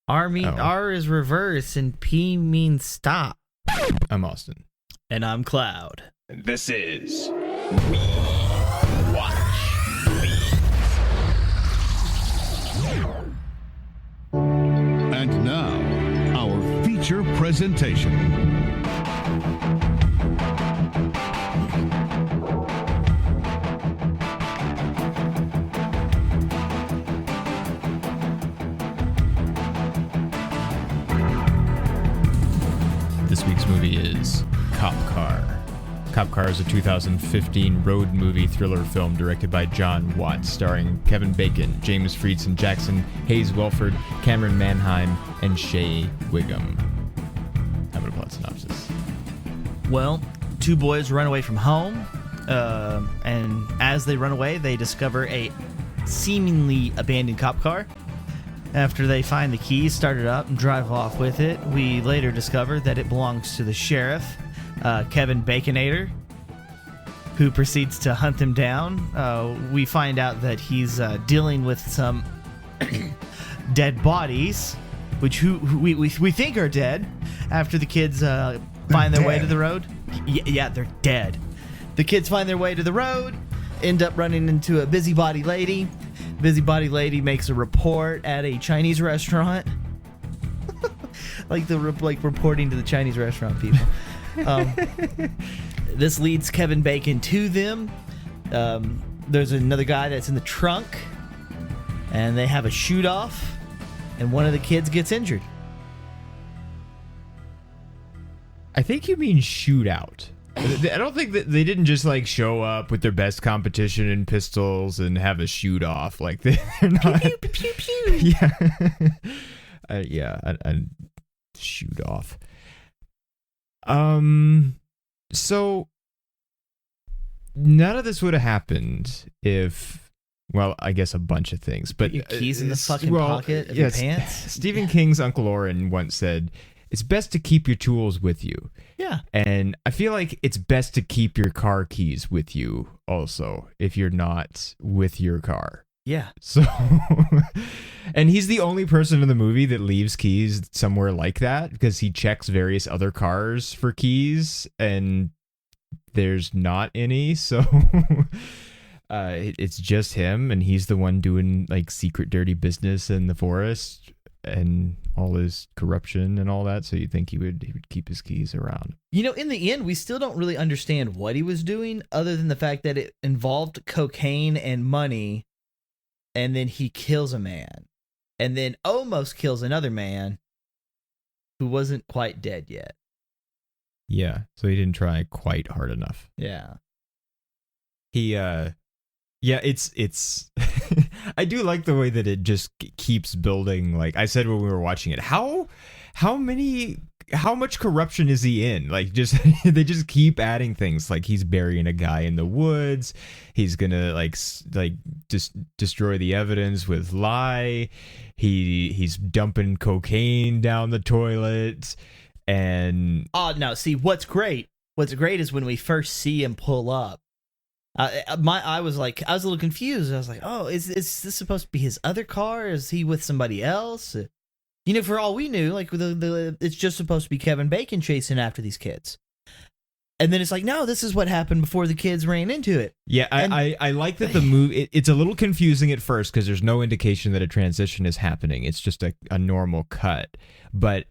R is reverse and P means stop. I'm Austin. And I'm Cloud. And this is We Watch And now, our feature presentation. This week's movie is Cop Car. Cop Car is a 2015 road movie thriller film directed by John Watts, starring Kevin Bacon, James Friedson Jackson, Hayes Welford, Cameron Manheim, and Shea Wiggum. How about a plot synopsis? Well, two boys run away from home, and as they run away, they discover a seemingly abandoned cop car. After they find the keys, start it up, and drive off with it, we later discover that it belongs to the sheriff, Kevin Baconator, who proceeds to hunt them down. We find out that he's dealing with some dead bodies, which we think are dead, after the kids find their way to the road. Yeah, they're dead. The kids find their way to the road, end up running into a busybody lady. Busybody lady makes a report at a Chinese restaurant. like reporting to the Chinese restaurant people. This leads Kevin Bacon to them. There's another guy that's in the trunk, and they have a shoot-off, and one of the kids gets injured. I think you mean shootout. I don't think that they didn't just like show up with their best competition and pistols and have a shoot off. Like they're not. Pew, pew, pew, pew. Yeah, a shoot off. So none of this would have happened if, well, I guess a bunch of things, but your keys in the fucking pocket of your pants. Stephen King's Uncle Oren once said, "It's best to keep your tools with you." Yeah. And I feel like it's best to keep your car keys with you also if you're not with your car. Yeah. So, and he's the only person in the movie that leaves keys somewhere like that because he checks various other cars for keys and there's not any. So it's just him, and he's the one doing like secret dirty business in the forest and all his corruption and all that. So you'd think he would keep his keys around. You know, in the end, we still don't really understand what he was doing other than the fact that it involved cocaine and money, and then he kills a man and then almost kills another man who wasn't quite dead yet. Yeah. So he didn't try quite hard enough. Yeah. Yeah, it's I do like the way that it just keeps building. Like I said when we were watching it, how much corruption is he in? Like just they just keep adding things. Like he's burying a guy in the woods. He's gonna like just destroy the evidence with lie. He's dumping cocaine down the toilet. And no, see what's great is when we first see him pull up. I was a little confused. I was like, oh, is this supposed to be his other car? Is he with somebody else? You know, for all we knew, like it's just supposed to be Kevin Bacon chasing after these kids. And then it's like, no, this is what happened before the kids ran into it. Yeah, I like that the movie, it's a little confusing at first because there's no indication that a transition is happening. It's just a normal cut. But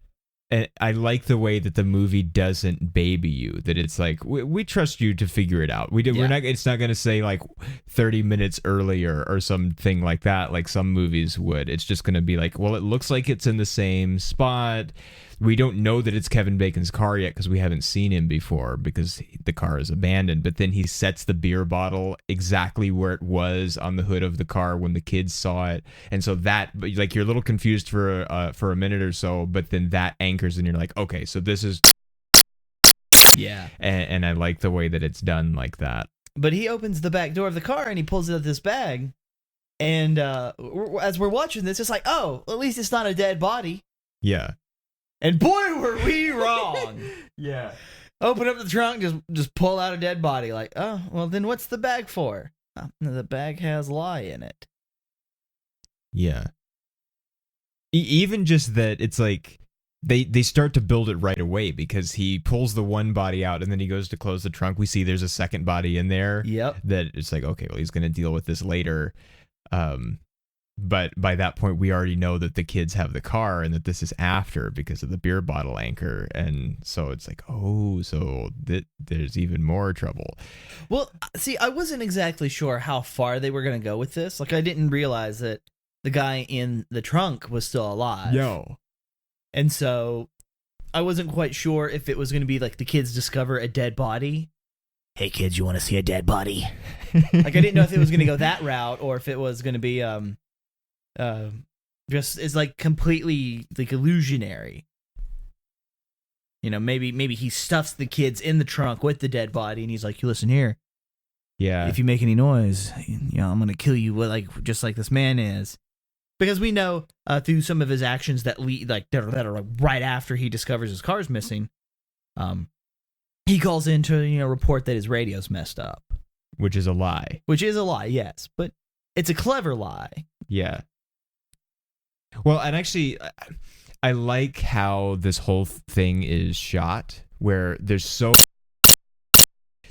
I like the way that the movie doesn't baby you. That it's like we trust you to figure it out. We're not. It's not going to say like 30 minutes earlier or something like that, like some movies would. It's just going to be like, well, it looks like it's in the same spot. We don't know that it's Kevin Bacon's car yet because we haven't seen him before because the car is abandoned. But then he sets the beer bottle exactly where it was on the hood of the car when the kids saw it. And so that, like, you're a little confused for a minute or so, but then that anchors and you're like, okay, so this is... Yeah. And I like the way that it's done like that. But he opens the back door of the car and he pulls out this bag. And as we're watching this, it's like, oh, at least it's not a dead body. Yeah. And boy, were we wrong. Yeah. Open up the trunk, just pull out a dead body. Like, oh, well, then what's the bag for? Oh, the bag has lye in it. Yeah. Even just that, it's like they start to build it right away because he pulls the one body out and then he goes to close the trunk. We see there's a second body in there. Yep. That it's like, okay, well, he's going to deal with this later. But by that point, we already know that the kids have the car and that this is after because of the beer bottle anchor. And so it's like, oh, so there's even more trouble. Well, see, I wasn't exactly sure how far they were going to go with this. Like, I didn't realize that the guy in the trunk was still alive. Yo. And so I wasn't quite sure if it was going to be like the kids discover a dead body. Hey, kids, you want to see a dead body? Like, I didn't know if it was going to go that route or if it was going to be just is like completely like illusionary. You know, maybe he stuffs the kids in the trunk with the dead body and he's like, you listen here. Yeah. If you make any noise, you know, I'm going to kill you just like this man is. Because we know through some of his actions that that are like right after he discovers his car's missing, he calls in to report that his radio's messed up. Which is a lie. Which is a lie, yes. But it's a clever lie. Yeah. Well, and actually, I like how this whole thing is shot, where there's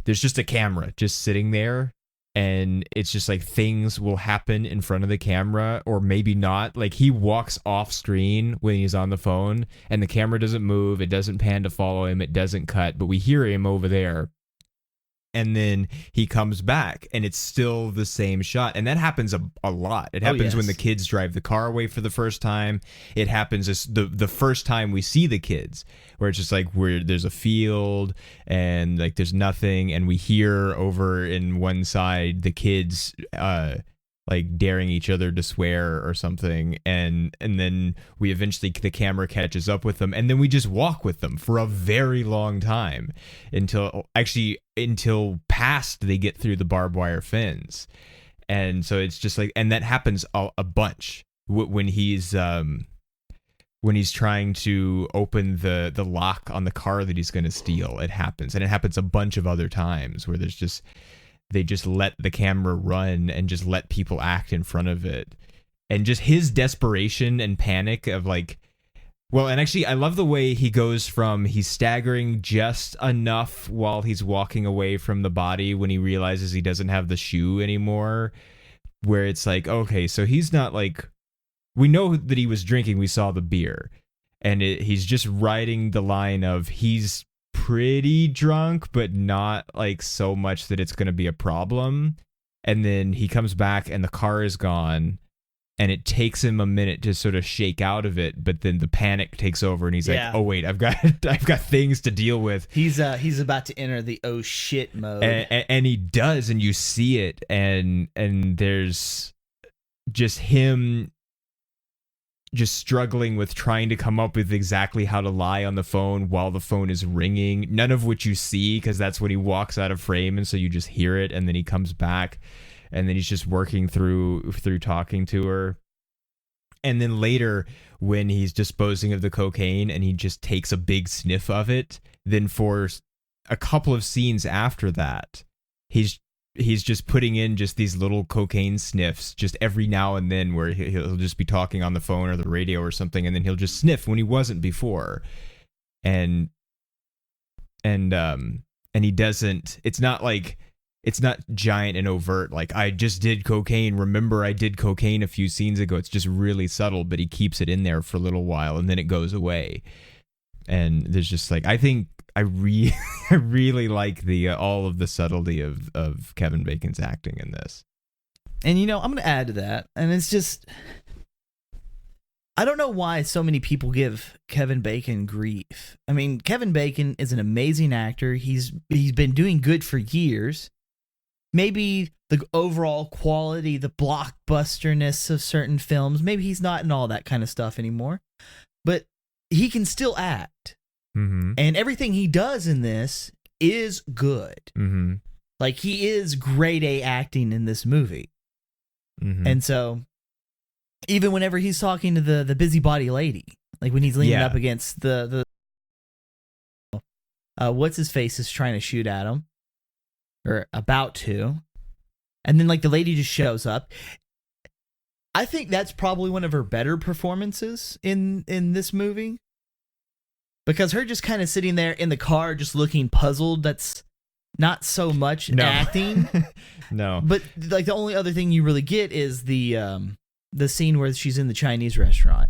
just a camera just sitting there, and it's just like things will happen in front of the camera, or maybe not. Like, he walks off screen when he's on the phone, and the camera doesn't move, it doesn't pan to follow him, it doesn't cut, but we hear him over there. And then he comes back, and it's still the same shot. And that happens a lot. It happens when the kids drive the car away for the first time. It happens the first time we see the kids, where it's just like where there's a field and like there's nothing, and we hear over in one side the kids like daring each other to swear or something, and then we eventually, the camera catches up with them, and then we just walk with them for a very long time until past they get through the barbed wire fence. And so it's just like, and that happens a bunch when he's trying to open the lock on the car that he's going to steal. It happens, and it happens a bunch of other times where they just let the camera run and just let people act in front of it. And just his desperation and panic of like, well, and actually I love the way he goes from he's staggering just enough while he's walking away from the body when he realizes he doesn't have the shoe anymore, where it's like, okay, so he's not like, we know that he was drinking, we saw the beer, and he's just riding the line of he's pretty drunk, but not like so much that it's going to be a problem. And then he comes back and the car is gone, and it takes him a minute to sort of shake out of it, but then the panic takes over and he's like, oh wait, I've got things to deal with. He's about to enter the oh shit mode. And he does, and you see it, and there's just him just struggling with trying to come up with exactly how to lie on the phone while the phone is ringing, none of which you see because that's when he walks out of frame, and so you just hear it, and then he comes back, and then he's just working through talking to her. And then later when he's disposing of the cocaine and he just takes a big sniff of it, then for a couple of scenes after that, he's just putting in just these little cocaine sniffs just every now and then, where he'll just be talking on the phone or the radio or something, and then he'll just sniff when he wasn't before. And he doesn't, it's not giant and overt, like, I just did cocaine, remember I did cocaine a few scenes ago. It's just really subtle, but he keeps it in there for a little while and then it goes away. And there's just like, I think I really like the all of the subtlety of Kevin Bacon's acting in this. And I'm going to add to that, and it's just, I don't know why so many people give Kevin Bacon grief. I mean, Kevin Bacon is an amazing actor. He's been doing good for years. Maybe the overall quality, the blockbusterness of certain films, maybe he's not in all that kind of stuff anymore, but he can still act. Mm-hmm. And everything he does in this is good. Mm-hmm. Like, he is grade A acting in this movie. Mm-hmm. And so, even whenever he's talking to the busybody lady, like when he's leaning up against the what's his face is trying to shoot at him, or about to, and then like the lady just shows up. I think that's probably one of her better performances in this movie. Because her just kind of sitting there in the car just looking puzzled, that's not so much acting. No. But like the only other thing you really get is the scene where she's in the Chinese restaurant.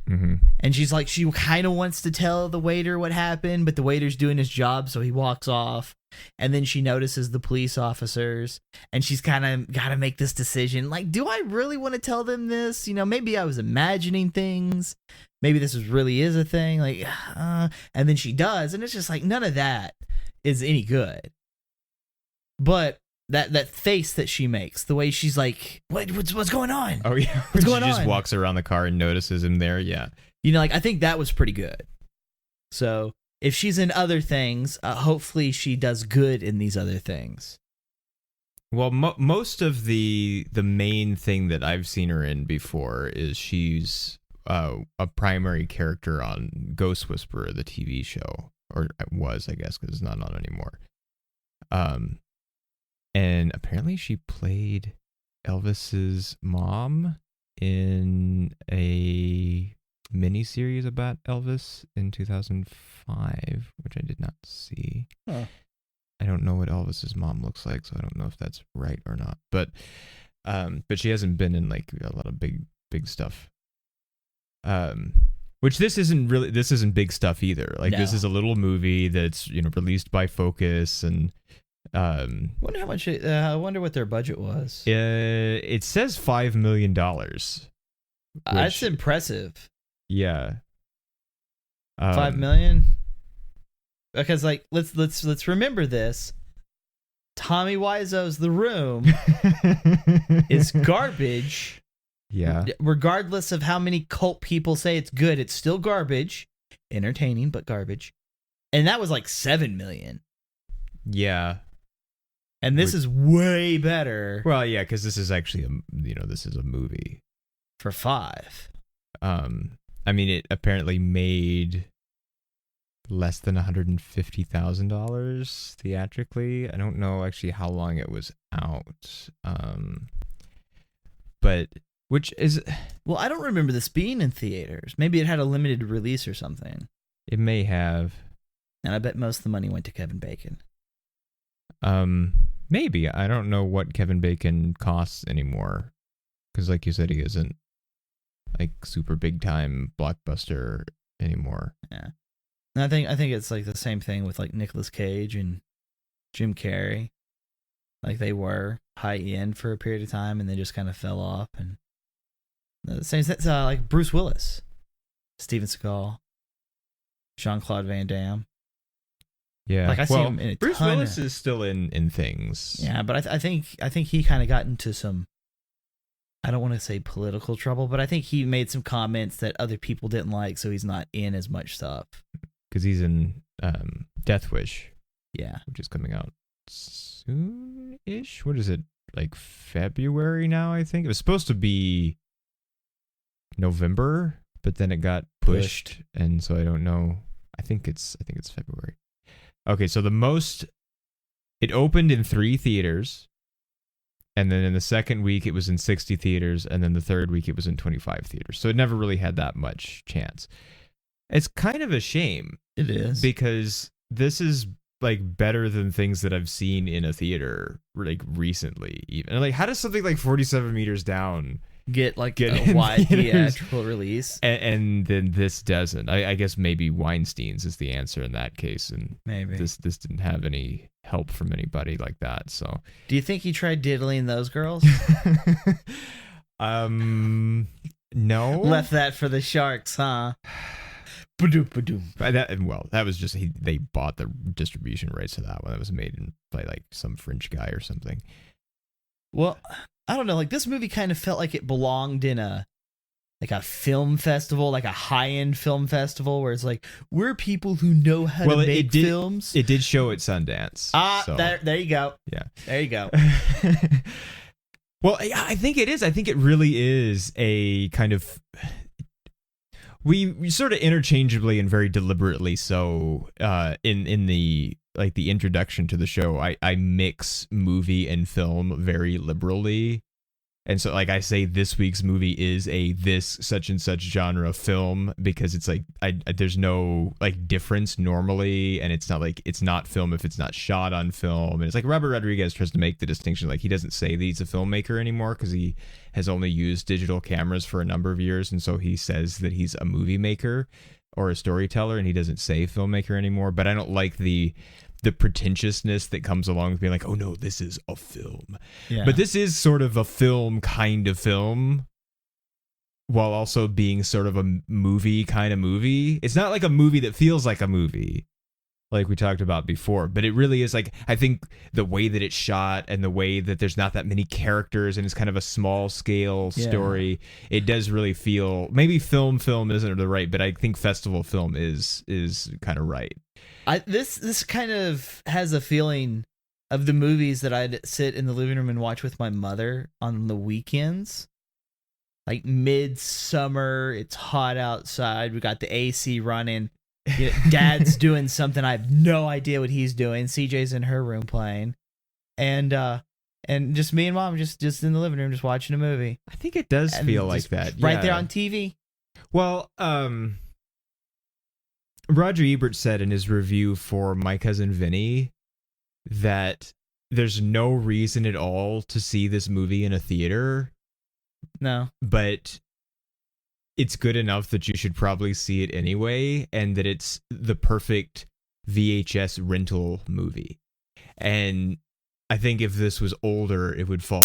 Mm-hmm. And she's like, she kind of wants to tell the waiter what happened, but the waiter's doing his job, so he walks off. And then she notices the police officers, and she's kind of got to make this decision. Like, do I really want to tell them this? You know, maybe I was imagining things. Maybe this really is a thing. Like, and then she does, and it's just like none of that is any good. But that face that she makes, the way she's like, what's going on? Oh yeah, what's going she on? just walks around the car and notices him there. Yeah, you know, like I think that was pretty good. So if she's in other things, hopefully she does good in these other things. Well, most of the main thing that I've seen her in before is she's a primary character on Ghost Whisperer, the TV show, or it was, I guess, because it's not on anymore. And apparently she played Elvis's mom in a miniseries about Elvis in 2005, which I did not see. Huh. I don't know what Elvis's mom looks like, so I don't know if that's right or not. But she hasn't been in like a lot of big stuff. Which this isn't big stuff either. Like this is a little movie that's, you know, released by Focus, and wonder how much. I wonder what their budget was. It says $5 million. That's impressive. Yeah. 5 million. Because like let's remember this. Tommy Wiseau's The Room is garbage. Yeah. Regardless of how many cult people say it's good, it's still garbage. Entertaining, but garbage. And that was like 7 million. Yeah. And this is way better. Well, yeah, because this is actually this is a movie for 5. I mean, it apparently made less than $150,000 theatrically. I don't know actually how long it was out. But which is, well, I don't remember this being in theaters. Maybe it had a limited release or something. It may have. And I bet most of the money went to Kevin Bacon. Maybe. I don't know what Kevin Bacon costs anymore. Because like you said, he isn't like super big time blockbuster anymore. Yeah. And I think it's like the same thing with like Nicolas Cage and Jim Carrey. Like they were high end for a period of time and they just kind of fell off. And the same thing, like Bruce Willis, Steven Seagal, Jean-Claude Van Damme. Yeah, like I see him in a Bruce ton Willis is still in things. Yeah, but I think he kind of got into some, I don't want to say political trouble, but I think he made some comments that other people didn't like, so he's not in as much stuff. Because he's in Death Wish. Yeah, which is coming out soon-ish. What is it? Like February now, I think. It was supposed to be November, but then it got pushed. And so I don't know. I think it's February. Okay, so it opened in 3 theaters, and then in the second week it was in 60 theaters, and then the third week it was in 25 theaters. So it never really had that much chance. It's kind of a shame. It is. Because this is like better than things that I've seen in a theater like recently even. Like, how does something like 47 Meters Down get a wide theatrical release, and then this doesn't? I guess maybe Weinstein's is the answer in that case, and maybe this didn't have any help from anybody like that. So do you think he tried diddling those girls? No. Left that for the sharks, huh? That was just they bought the distribution rights to that one. That was made by like some French guy or something. Well, I don't know. Like this movie kind of felt like it belonged in a film festival, like a high-end film festival, where it's like we're people who know how to make films. It did show at Sundance. So. There you go. Yeah, there you go. Well, I think it is. I think it really is a kind of. We sort of interchangeably and very deliberately so in the like the introduction to the show, I mix movie and film very liberally. And so, like I say, this week's movie is a this such and such genre film because it's like there's no like difference normally, and it's not like it's not film if it's not shot on film. And it's like Robert Rodriguez tries to make the distinction, like he doesn't say that he's a filmmaker anymore because he has only used digital cameras for a number of years, and so he says that he's a movie maker or a storyteller, and he doesn't say filmmaker anymore. But I don't like the pretentiousness that comes along with being like, oh no, this is a film. Yeah. But this is sort of a film kind of film while also being sort of a movie kind of movie. It's not like a movie that feels like a movie like we talked about before, but it really is like, I think the way that it's shot and the way that there's not that many characters and it's kind of a small scale story, it does really feel, maybe film isn't the right, but I think festival film is kind of right. This kind of has a feeling of the movies that I'd sit in the living room and watch with my mother on the weekends. Like midsummer, it's hot outside. We got the AC running. Dad's doing something. I have no idea what he's doing. CJ's in her room playing, and just me and mom just in the living room just watching a movie. I think it does feel like that, right there on TV. Well, Roger Ebert said in his review for My Cousin Vinny that there's no reason at all to see this movie in a theater. No, but it's good enough that you should probably see it anyway, and that it's the perfect VHS rental movie. And I think if this was older, it would fall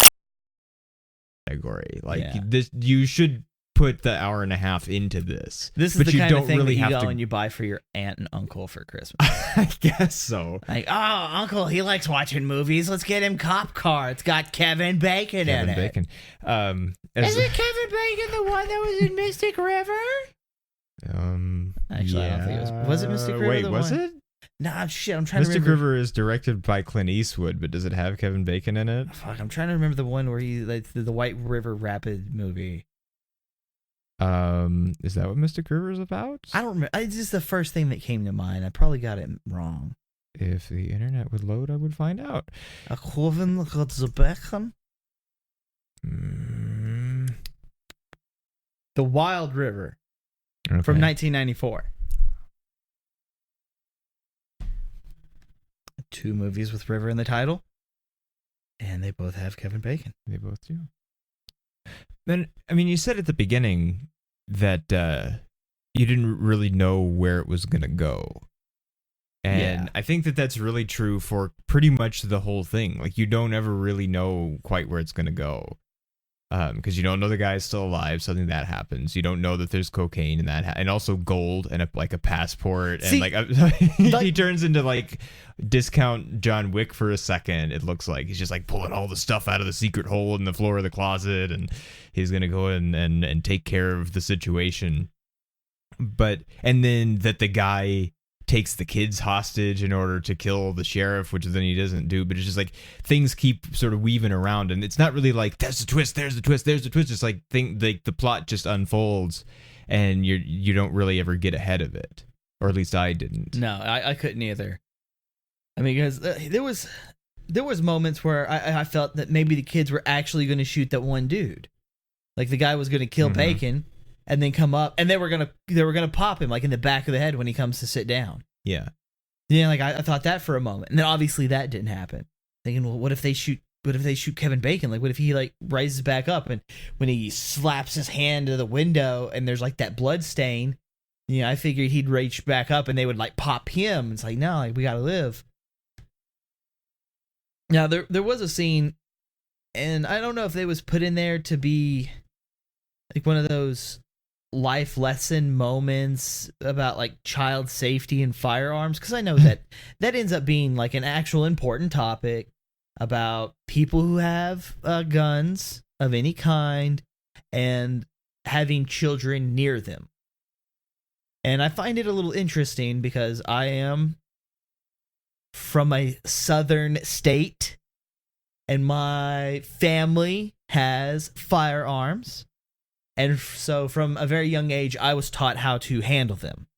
category. Like this, you should put the hour and a half into this. This is but the you kind don't of thing really that you have go to... and you buy for your aunt and uncle for Christmas. I guess so. Like, oh, uncle, he likes watching movies. Let's get him Cop Car. It's got Kevin Bacon in it. Bacon. Isn't Kevin Bacon the one that was in Mystic River? Actually, I don't think it was. Was it Mystic River? Wait, was it? Nah, shit. I'm trying to Mystic remember. River is directed by Clint Eastwood, but does it have Kevin Bacon in it? Fuck, I'm trying to remember the one where he like the White River Rapid movie. Is that what Mystic River is about? I don't remember. It's just the first thing that came to mind. I probably got it wrong. If the internet would load, I would find out. A Kevin Bacon. The Wild River from 1994. 2 movies with River in the title, and they both have Kevin Bacon. They both do. Then, I mean, you said at the beginning that you didn't really know where it was going to go. And I think that that's really true for pretty much the whole thing. Like, you don't ever really know quite where it's going to go. Because you don't know the guy's still alive. Something that happens. You don't know that there's cocaine in that, and also gold and a passport. And he turns into like discount John Wick for a second. It looks like he's just like pulling all the stuff out of the secret hole in the floor of the closet, and he's gonna go in and take care of the situation. And then that the guy takes the kids hostage in order to kill the sheriff, which then he doesn't do. But it's just like things keep sort of weaving around, and it's not really like there's the twist, there's the twist, there's the twist. It's like the plot just unfolds, and you don't really ever get ahead of it, or at least I didn't. No, I couldn't either. I mean, because there was moments where I felt that maybe the kids were actually going to shoot that one dude, like the guy was going to kill Bacon. And then come up, and they were gonna pop him like in the back of the head when he comes to sit down. Yeah, like I thought that for a moment, and then obviously that didn't happen. Thinking, well, what if they shoot Kevin Bacon? Like, what if he like rises back up, and when he slaps his hand to the window, and there's like that blood stain, I figured he'd reach back up, and they would like pop him. It's like, no, like, we gotta live. Now there was a scene, and I don't know if they was put in there to be like one of those life lesson moments about like child safety and firearms, because I know that ends up being like an actual important topic about people who have guns of any kind and having children near them. And I find it a little interesting because I am from a southern state and my family has firearms. And so from a very young age, I was taught how to handle them.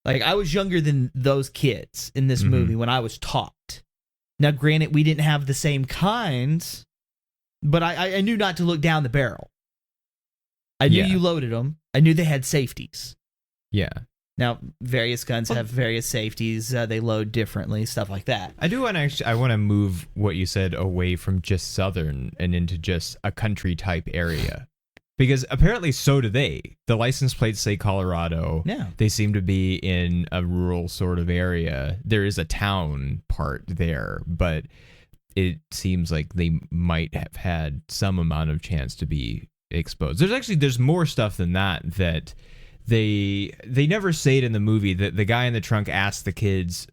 Like, I was younger than those kids in this movie when I was taught. Now, granted, we didn't have the same kinds, But I knew not to look down the barrel. I knew you loaded them. I knew they had safeties. Yeah. Now, various guns have various safeties. They load differently, stuff like that. I do want to I want to move what you said away from just Southern and into just a country type area. Because apparently so do they. The license plates say Colorado. Yeah. They seem to be in a rural sort of area. There is a town part there, but it seems like they might have had some amount of chance to be exposed. There's more stuff than that they never say it in the movie. That the guy in the trunk asks the kids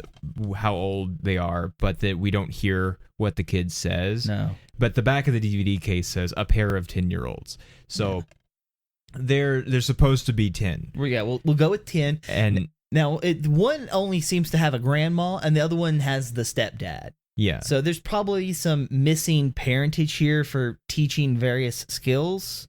how old they are, but that we don't hear what the kid says. No. But the back of the DVD case says a pair of 10-year-olds. So they're supposed to be 10. Yeah, we'll go with 10. And now one only seems to have a grandma, and the other one has the stepdad. yeah. So there's probably some missing parentage here for teaching various skills.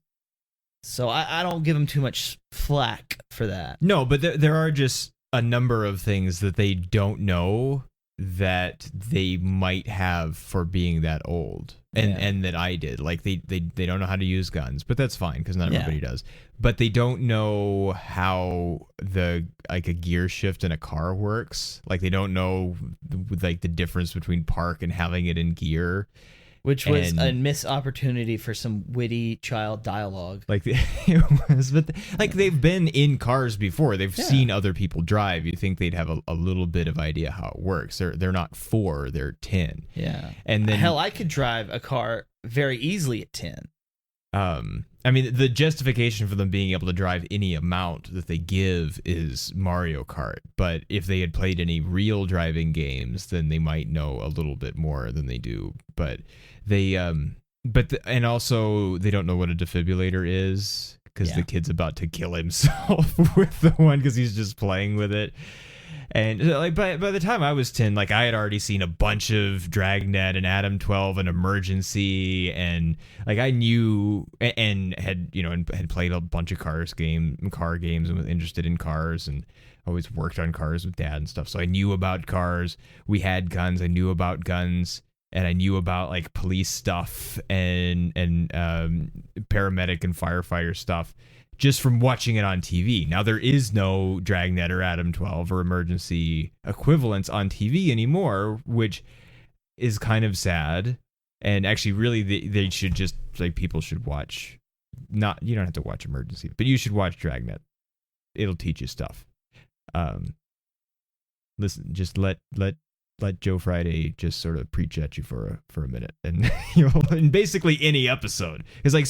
So I don't give them too much flack for that. No, but there are just a number of things that they don't know that they might have for being that old. And that I did. Like they don't know how to use guns, but that's fine because not everybody does. But they don't know how a gear shift in a car works. Like they don't know the difference between park and having it in gear. Which was a missed opportunity for some witty child dialogue. Like it was, but like they've been in cars before. They've seen other people drive. You think they'd have a little bit of idea how it works. They're not 4, they're 10. Yeah. And then hell, I could drive a car very easily at 10. I mean, the justification for them being able to drive any amount that they give is Mario Kart. But if they had played any real driving games, then they might know a little bit more than they do. But they, and also they don't know what a defibrillator is because the kid's about to kill himself with the one because he's just playing with it. And like by the time I was 10, like I had already seen a bunch of Dragnet and Adam 12 and Emergency, and like I knew and had had played a bunch of car games and was interested in cars and always worked on cars with dad and stuff. So I knew about cars. We had guns. I knew about guns, and I knew about like police stuff and paramedic and firefighter stuff. Just from watching it on TV. Now, there is no Dragnet or Adam 12 or Emergency equivalents on TV anymore, which is kind of sad. And actually, really, they should just, like, people should watch. You don't have to watch Emergency, but you should watch Dragnet. It'll teach you stuff. Listen, just let Joe Friday just sort of preach at you for a minute, and in basically any episode. It's like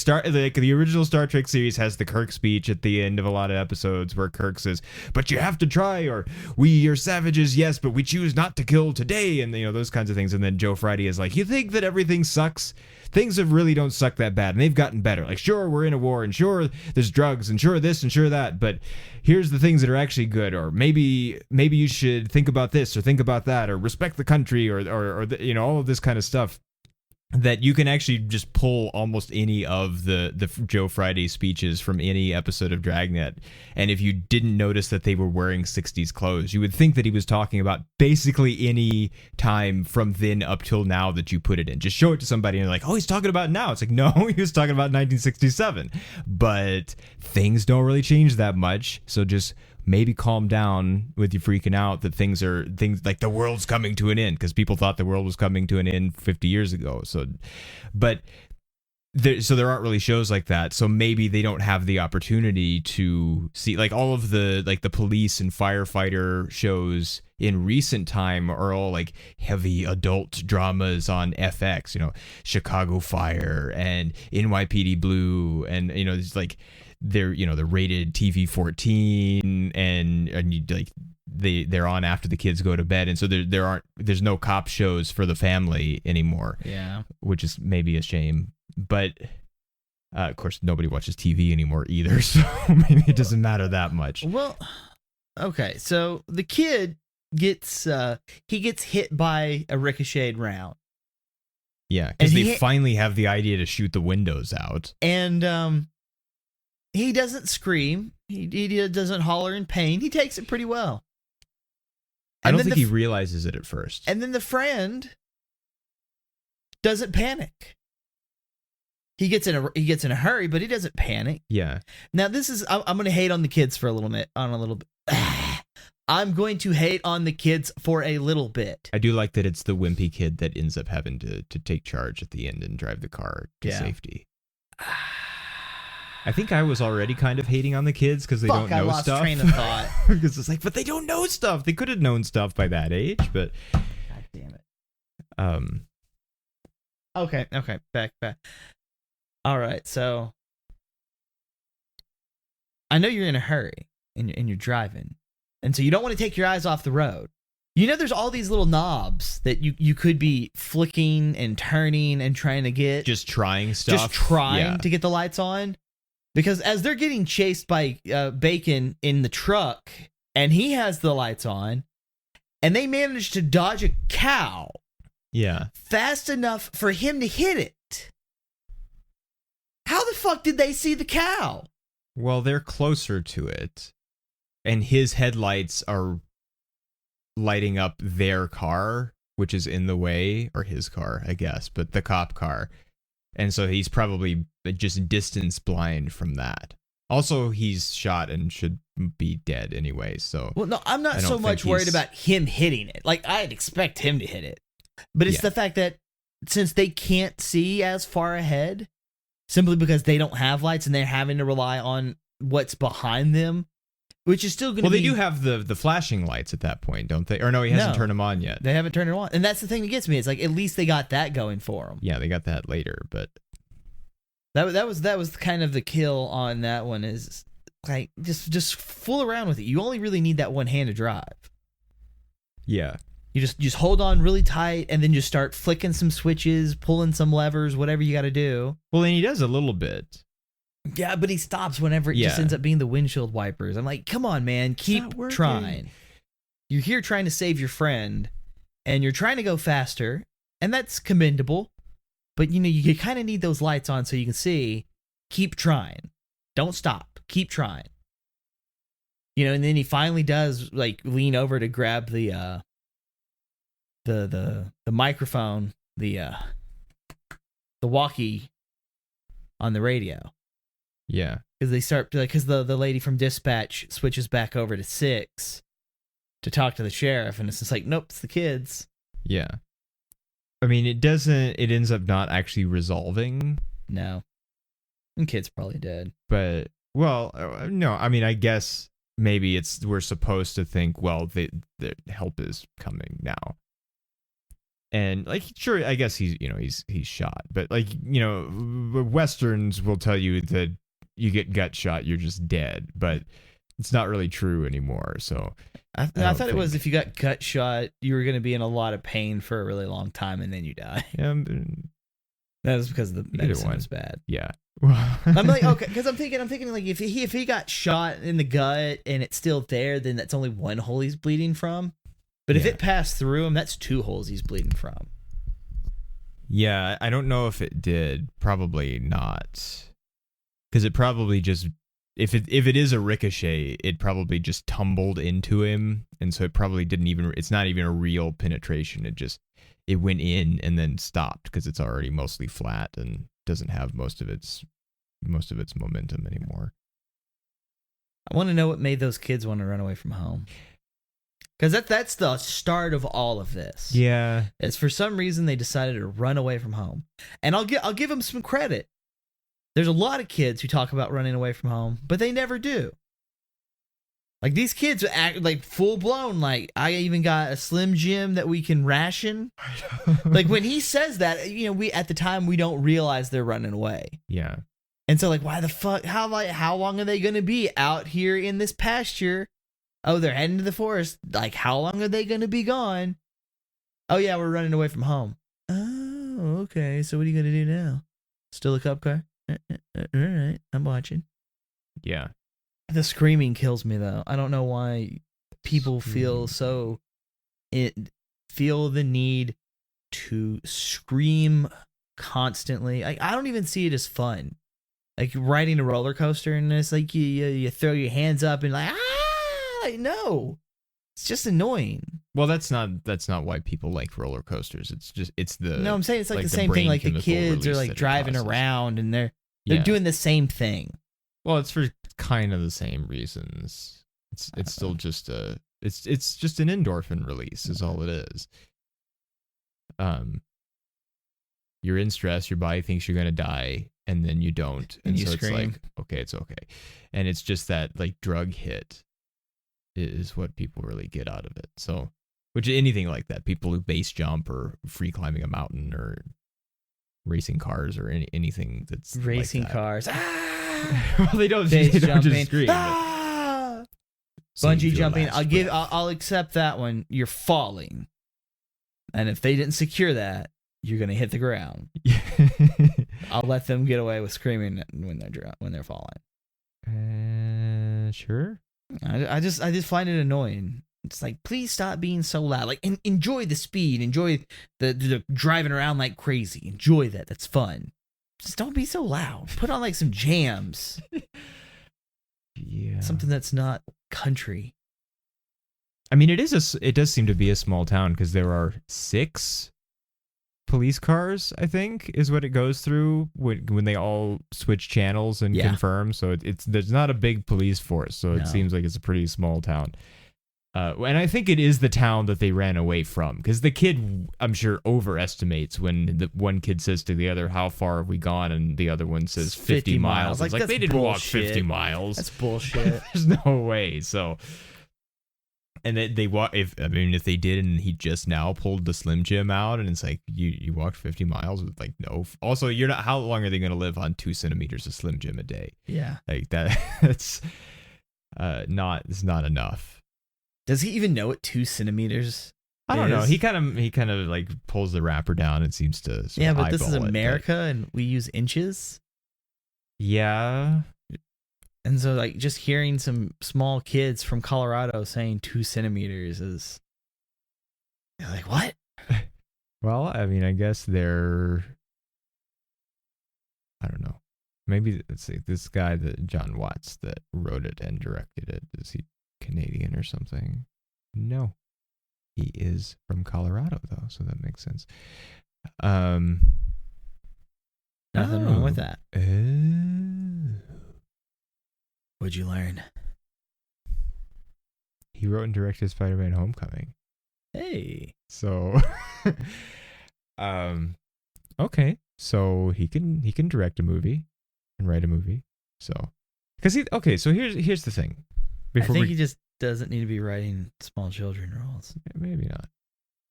the original Star Trek series has the Kirk speech at the end of a lot of episodes where Kirk says, "But you have to try," or "We are savages, yes, but we choose not to kill today," and those kinds of things. And then Joe Friday is like, "You think that everything sucks? Things really don't suck that bad, and they've gotten better. Like, sure, we're in a war, and sure, there's drugs, and sure this, and sure that, but here's the things that are actually good, or maybe you should think about this, or think about that, or respect the country, or all of this kind of stuff." That you can actually just pull almost any of the Joe Friday speeches from any episode of Dragnet, and if you didn't notice that they were wearing 60s clothes, you would think that he was talking about basically any time from then up till now that you put it in. Just show it to somebody and they're like, "Oh, he's talking about now." It's like, no, he was talking about 1967. But things don't really change that much, so just maybe calm down with you freaking out that things like the world's coming to an end, because people thought the world was coming to an end 50 years ago. So there aren't really shows like that. So maybe they don't have the opportunity to see, like, all of the police and firefighter shows in recent time are all like heavy adult dramas on FX, Chicago Fire and NYPD Blue, and it's like they're rated TV 14, and you, like they're on after the kids go to bed, and so there's no cop shows for the family anymore. Yeah, which is maybe a shame, but of course nobody watches TV anymore either, so maybe it doesn't matter that much. Well, okay, so the kid gets hit by a ricocheted round. Yeah, because they finally have the idea to shoot the windows out, and he doesn't scream. He doesn't holler in pain. He takes it pretty well. I don't think he realizes it at first. And then the friend doesn't panic. he gets in a hurry, but he doesn't panic. Yeah. Now this is I'm going to hate on the kids for a little bit. I'm going to hate on the kids for a little bit. I do like that it's the wimpy kid that ends up having to take charge at the end and drive the car to safety. I think I was already kind of hating on the kids because they don't know I lost stuff. Train of thought. Because it's like, but they don't know stuff. They could have known stuff by that age, but God damn it. Okay. Back. All right, so I know you're in a hurry and you're driving, and so you don't want to take your eyes off the road. You know, there's all these little knobs that you could be flicking and turning and trying to get. Just trying stuff. To get the lights on. Because as they're getting chased by Bacon in the truck, and he has the lights on, and they manage to dodge a cow. Yeah. Fast enough for him to hit it. How the fuck did they see the cow? Well, they're closer to it, and his headlights are lighting up their car, which is in the way, or his car, I guess, but the cop car. And so he's probably just distance blind from that. Also, he's shot and should be dead anyway, so... Well, no, I'm not so much worried about him hitting it. Like, I'd expect him to hit it. But it's the fact that since they can't see as far ahead, simply because they don't have lights and they're having to rely on what's behind them, which is still going to be... Well, they do have the flashing lights at that point, don't they? Or no, he hasn't turned them on yet. They haven't turned it on. And that's the thing that gets me. It's like, at least they got that going for them. Yeah, they got that later, but... That was kind of the kill on that one, is like, just fool around with it. You only really need that one hand to drive. Yeah. You just hold on really tight and then just start flicking some switches, pulling some levers, whatever you got to do. Well, and he does a little bit. Yeah, but he stops whenever it just ends up being the windshield wipers. I'm like, come on, man, keep trying. You're here trying to save your friend, and you're trying to go faster, and that's commendable. But, you know, you kind of need those lights on so you can see. Keep trying. Don't stop. Keep trying. You know, and then he finally does, like, lean over to grab the microphone, the walkie on the radio. Yeah. Because they start, because the lady from dispatch switches back over to 6 to talk to the sheriff, and it's just like, nope, it's the kids. Yeah. I mean, it ends up not actually resolving. No. And kid's probably dead. But, well, no, I mean, I guess maybe we're supposed to think, well, the help is coming now. And, like, sure, I guess he's shot. But, like, you know, Westerns will tell you that you get gut shot, you're just dead. But it's not really true anymore, so... I thought it was if you got gut shot, you were going to be in a lot of pain for a really long time, and then you die. Yeah, that was because the medicine was bad. Yeah. I'm like, okay, because I'm thinking like if he got shot in the gut and it's still there, then that's only one hole he's bleeding from. But if it passed through him, that's 2 holes he's bleeding from. Yeah, I don't know if it did. Probably not, because it probably just. If it is a ricochet, it probably just tumbled into him, and so it probably didn't even. It's not even a real penetration. It went in and then stopped because it's already mostly flat and doesn't have most of its momentum anymore. I want to know what made those kids want to run away from home, because that's the start of all of this. Yeah, is for some reason they decided to run away from home, and I'll give them some credit. There's a lot of kids who talk about running away from home, but they never do. Like, these kids act like full blown, like, I even got a Slim Jim that we can ration. Like, when he says that, you know, at the time we don't realize they're running away. Yeah. And so, like, why the fuck, how long are they going to be out here in this pasture? Oh, they're heading to the forest. Like, how long are they going to be gone? Oh, yeah, we're running away from home. Oh, okay. So what are you going to do now? Still a cop car? All right, I'm watching. Yeah. The screaming kills me, though. I don't know why people feel the need to scream constantly. I don't even see it as fun. Like riding a roller coaster, and it's like you throw your hands up and like, ah, no, it's just annoying. Well, that's not why people like roller coasters. It's the No, I'm saying it's like the same brain thing. Like the chemical kids are release like that it driving causes. around and they're Yeah. doing the same thing. Well, it's for kind of the same reasons. It's still just it's just an endorphin release is all it is. You're in stress, your body thinks you're gonna die, and then you don't. And you so scream. it's like, okay, it's okay. And it's just that like drug hit is what people really get out of it. So which anything like that, people who base jump or free climbing a mountain or racing cars or anything that's Racing like that. cars. Well, they don't, Base they don't jumping. just scream. but Ah! save Bungee your jumping. last breath. I'll accept that one. You're falling. And if they didn't secure that, you're going to hit the ground. I'll let them get away with screaming when they're falling. Sure. I just find it annoying. It's like, please stop being so loud. Like, enjoy the speed. Enjoy the driving around like crazy. Enjoy that. That's fun. Just don't be so loud. Put on like some jams. Yeah. Something that's not country. I mean, it does seem to be a small town because there are 6 police cars, I think, is what it goes through when they all switch channels and confirm. So there's not a big police force, so it seems like it's a pretty small town. And I think it is the town that they ran away from, because the kid, I'm sure, overestimates when the one kid says to the other, "How far have we gone?" and the other one says 50 miles. It's like that's they didn't walk bullshit. 50 miles. That's bullshit. There's no way. So, and they walk. If they did, and he just now pulled the Slim Jim out, and it's like you walked 50 miles. It's like, no. Also, you're not. How long are they going to live on 2 centimeters of Slim Jim a day? Yeah. Like that. It's not. It's not enough. Does he even know what 2 centimeters? I don't know. He kind of like pulls the wrapper down and seems to. Sort of But this is eyeball it, America, and we use inches. Yeah. And so, like, just hearing some small kids from Colorado saying 2 centimeters is, you're like, what? Well, I mean, I guess they're. I don't know. Maybe let's see. This guy, John Watts, that wrote it and directed it, is he Canadian or something? No, he is from Colorado though, so that makes sense. Nothing wrong with that. What'd you learn? He wrote and directed Spider-Man: Homecoming. Hey. So, okay, so he can direct a movie and write a movie. So, so here's the thing. I think he just doesn't need to be writing small children roles. Maybe not.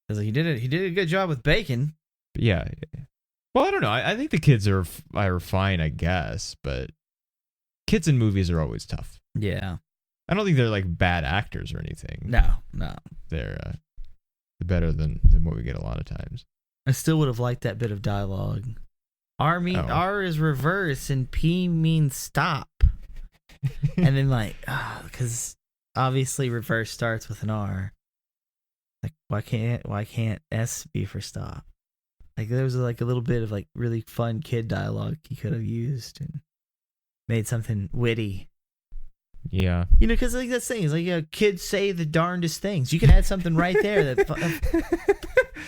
Because he did a good job with Bacon. But yeah. Well, I don't know. I think the kids are fine, I guess, but kids in movies are always tough. Yeah. I don't think they're like bad actors or anything. No. They're better than what we get a lot of times. I still would have liked that bit of dialogue. R is reverse and P means stop. And then because obviously reverse starts with an R. Like why can't S be for stop? Like there was like a little bit of like really fun kid dialogue he could have used and made something witty. Yeah. You know, because like that thing is like kids say the darndest things. You could add something right there that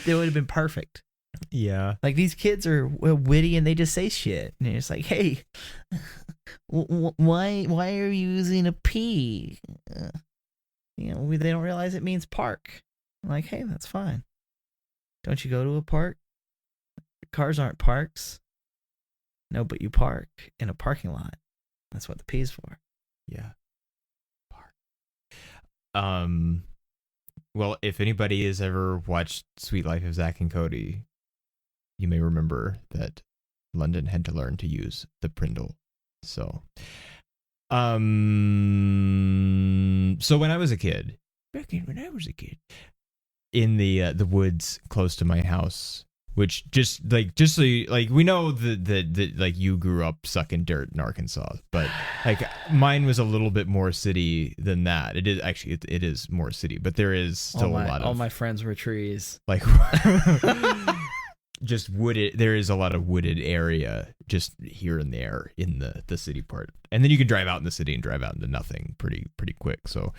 would have been perfect. Yeah. Like these kids are witty and they just say shit. And it's like, hey, why are you using a P? They don't realize it means park. I'm like, hey, that's fine. Don't you go to a park? Cars aren't parks. No, but you park in a parking lot. That's what the P is for. Yeah. Park. Well, if anybody has ever watched Sweet Life of Zack and Cody, you may remember that London had to learn to use the Prindle. So when I was a kid, in the woods close to my house, which just so you, like, we know that like you grew up sucking dirt in Arkansas, but like mine was a little bit more city than that. It is actually it is more city, but there is still a lot of all my friends were trees. Like just wooded. There is a lot of wooded area just here and there in the city part, and then you can drive out in the city and drive out into nothing pretty quick. So,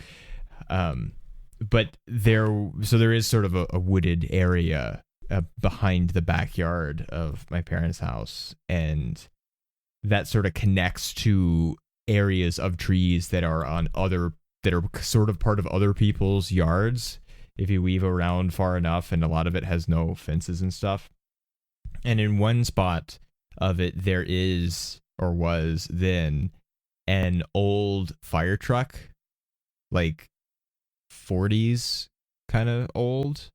but there is sort of a wooded area behind the backyard of my parents' house, and that sort of connects to areas of trees that are sort of part of other people's yards if you weave around far enough, and a lot of it has no fences and stuff. And in one spot of it, there is, or was then, an old fire truck, like 40s kind of old.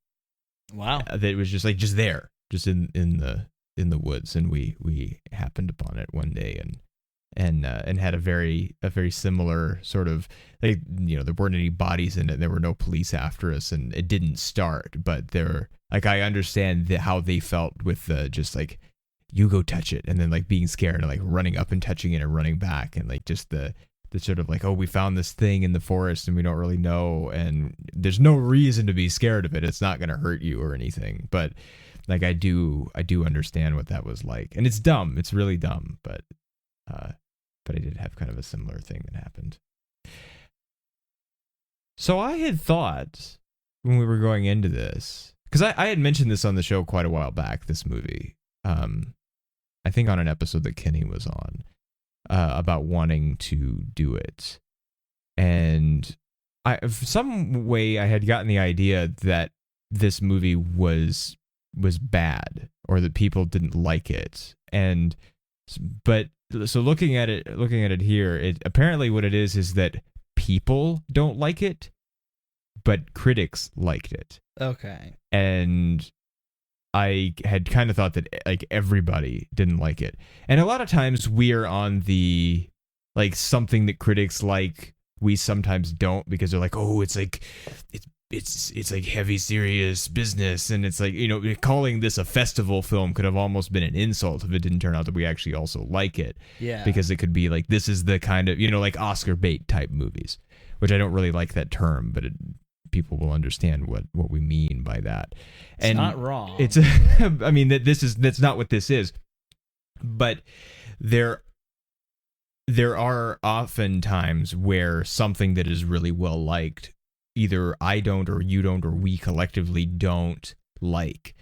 Wow. That was just there, just in the woods, and we happened upon it one day and had a very similar sort of, like, there weren't any bodies in it, and there were no police after us, and it didn't start, but I understand how they felt with just like, you go touch it, and then like being scared and like running up and touching it and running back, and like just the sort of like, oh, we found this thing in the forest and we don't really know, and there's no reason to be scared of it. It's not going to hurt you or anything. But like, I do understand what that was like, and it's dumb. It's really dumb, but I did have kind of a similar thing that happened. So I had thought when we were going into this, because I had mentioned this on the show quite a while back, this movie, I think on an episode that Kenny was on, about wanting to do it. And some way I had gotten the idea that this movie was bad, or that people didn't like it. But so looking at it here, apparently what it is that people don't like it, but critics liked it. Okay. And I had kind of thought that like everybody didn't like it. And a lot of times we're on the, like, something that critics like, we sometimes don't, because they're like, oh, it's like, it's like heavy, serious business. And it's like, calling this a festival film could have almost been an insult if it didn't turn out that we actually also like it. Yeah. Because it could be like, this is the kind of, like Oscar bait type movies, which I don't really like that term, but people will understand what we mean by that. It's not wrong. It's I mean, that's not what this is. But there are often times where something that is really well liked, either I don't, or you don't, or we collectively don't like.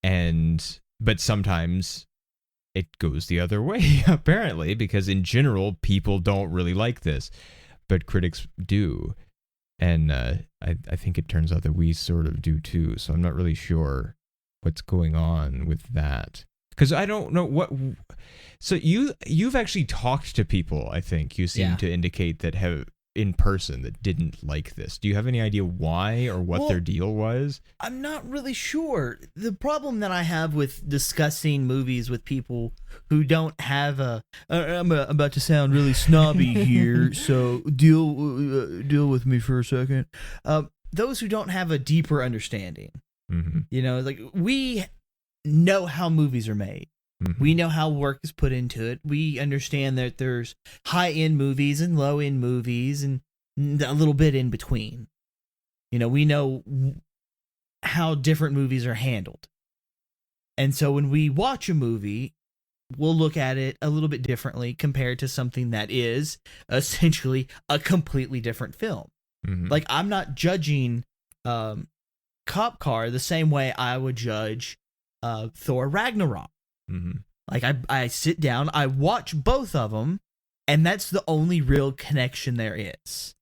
But sometimes it goes the other way, apparently, because in general, people don't really like this, but critics do. And I think it turns out that we sort of do too. So I'm not really sure what's going on with that, because I don't know what. So you've actually talked to people, I think you seem to indicate, that have in person that didn't like this. Do you have any idea why, or what their deal was? I'm not really sure. The problem that I have with discussing movies with people who don't have I'm about to sound really snobby here, so deal with me for a second. Those who don't have a deeper understanding. Mm-hmm. Like, we know how movies are made. Mm-hmm. We know how work is put into it. We understand that there's high-end movies and low-end movies and a little bit in between. We know how different movies are handled. And so when we watch a movie, we'll look at it a little bit differently compared to something that is essentially a completely different film. Mm-hmm. Like, I'm not judging Cop Car the same way I would judge Thor Ragnarok. Mm-hmm. Like, I sit down, I watch both of them, and that's the only real connection there is.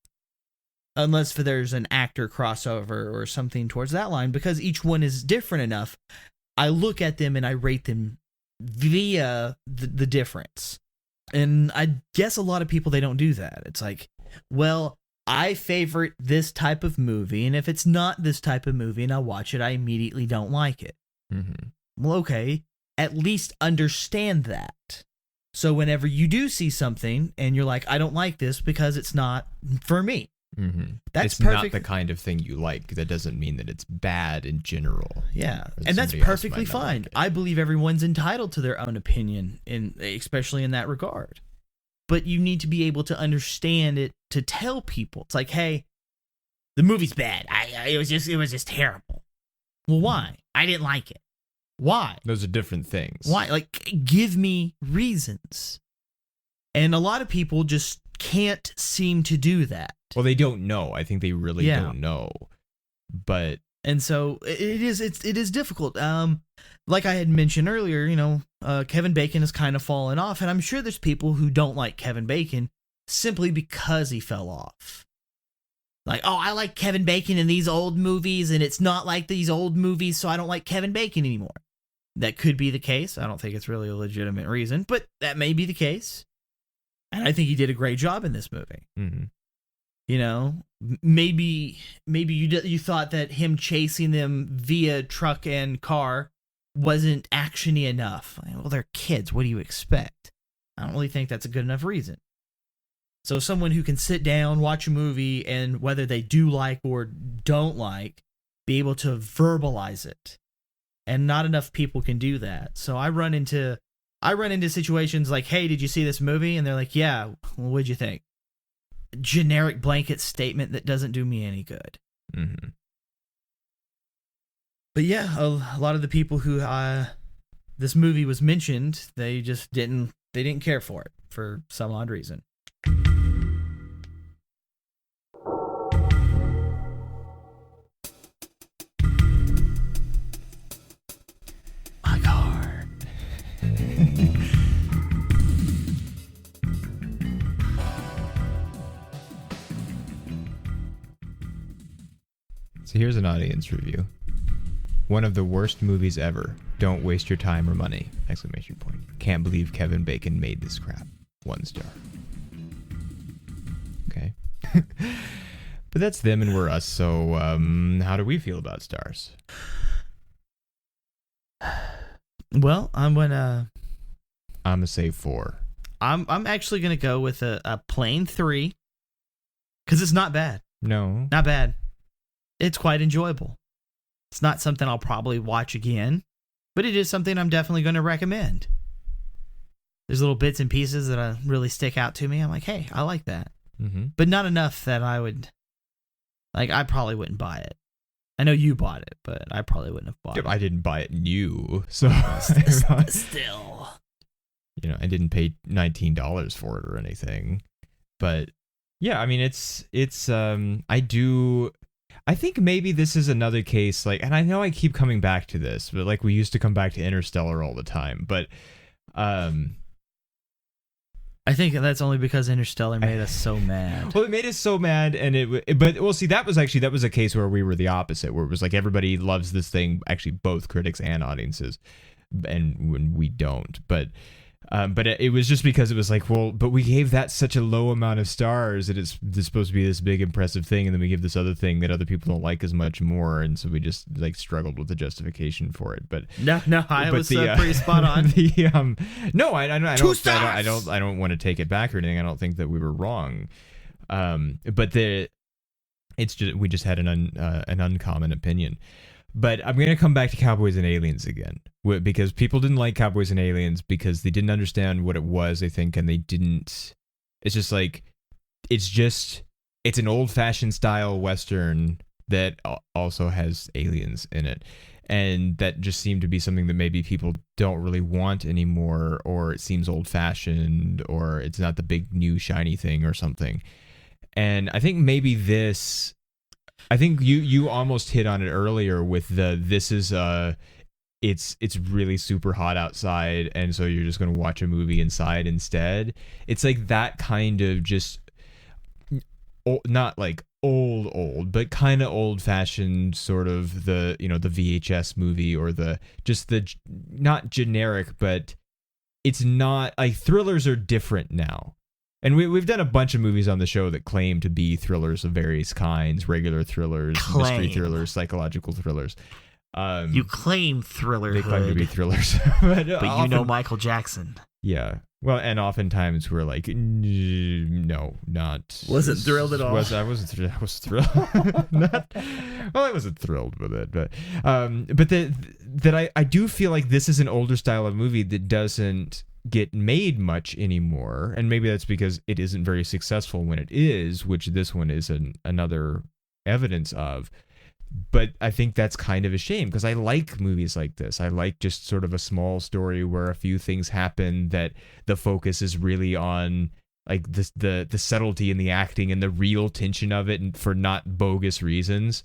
Unless there's an actor crossover or something towards that line, because each one is different enough. I look at them and I rate them via the difference. And I guess a lot of people, they don't do that. It's like, well, I favorite this type of movie, and if it's not this type of movie and I watch it, I immediately don't like it. Mm-hmm. Well, okay, at least understand that. So whenever you do see something and you're like, I don't like this because it's not for me. Mm-hmm. That's it's perfect. not the kind of thing you like. That doesn't mean that it's bad in general. Yeah, and that's Somebody else perfectly might not fine. like it. I believe everyone's entitled to their own opinion, especially in that regard. But you need to be able to understand it to tell people. It's like, hey, the movie's bad. It was just terrible. Well, why? I didn't like it. Why? Those are different things. Why? Like, give me reasons. And a lot of people just can't seem to do that. Well, they don't know. I think they really don't know. But And so it is difficult. Like I had mentioned earlier, Kevin Bacon has kind of fallen off, and I'm sure there's people who don't like Kevin Bacon simply because he fell off. Like, oh, I like Kevin Bacon in these old movies, and it's not like these old movies, so I don't like Kevin Bacon anymore. That could be the case. I don't think it's really a legitimate reason, but that may be the case. And I think he did a great job in this movie. mm-hmm. Maybe you thought that him chasing them via truck and car wasn't actiony enough. Well, they're kids. What do you expect? I don't really think that's a good enough reason. So someone who can sit down, watch a movie, and whether they do like or don't like, be able to verbalize it. And not enough people can do that. So I run into situations like, hey, did you see this movie? And they're like, yeah, well, what'd you think? Generic blanket statement that doesn't do me any good. Mm-hmm. But yeah, a lot of the people who this movie was mentioned, they just didn't care for it for some odd reason. My car. So here's an audience review. One of the worst movies ever. Don't waste your time or money! ! Can't believe Kevin Bacon made this crap. 1 star. Okay. But that's them and we're us, so how do we feel about stars? Well, I'm gonna say 4. I'm actually gonna go with a plain 3. Because it's not bad. No. Not bad. It's quite enjoyable. It's not something I'll probably watch again, but it is something I'm definitely going to recommend. There's little bits and pieces that really stick out to me. I'm like, hey, I like that. Mm-hmm. But not enough that I would, I probably wouldn't buy it. I know you bought it, but I probably wouldn't have bought it. I didn't buy it new, so Still. I didn't pay $19 for it or anything. But yeah, I mean, I think maybe this is another case, and I know I keep coming back to this, but we used to come back to Interstellar all the time, but I think that's only because Interstellar made us so mad. Well, it made us so mad, and see, that was a case where we were the opposite, where it was everybody loves this thing, actually both critics and audiences, and when we don't, but it was just because it was but we gave that such a low amount of stars that it's supposed to be this big impressive thing, and then we give this other thing that other people don't like as much more, and so we just struggled with the justification for it. But no, I was pretty spot on. No, I don't. 2 stars! I don't want to take it back or anything. I don't think that we were wrong. But we just had an uncommon opinion. But I'm going to come back to Cowboys and Aliens again, because people didn't like Cowboys and Aliens because they didn't understand what it was, I think, and they didn't. It's just it's an old-fashioned style Western that also has aliens in it. And that just seemed to be something that maybe people don't really want anymore, or it seems old-fashioned, or it's not the big, new, shiny thing or something. And I think maybe this... I think you almost hit on it earlier with it's really super hot outside, and so you're just going to watch a movie inside instead. It's that kind of just not old, but kind of old-fashioned sort of the VHS movie, or the not generic, but it's not thrillers are different now. And we've done a bunch of movies on the show that claim to be thrillers of various kinds: regular thrillers, mystery thrillers, psychological thrillers. You claim thriller. They claim to be thrillers, but often, Michael Jackson. Yeah. Well, and oftentimes we're no, not. Wasn't thrilled at all. I was thrilled. I wasn't thrilled with it, but I do feel like this is an older style of movie that doesn't get made much anymore, and maybe that's because it isn't very successful when it is, which this one is another evidence of. But I think that's kind of a shame, because I like movies like this. I like just sort of a small story where a few things happen that the focus is really on the subtlety in the acting and the real tension of it, and for not bogus reasons.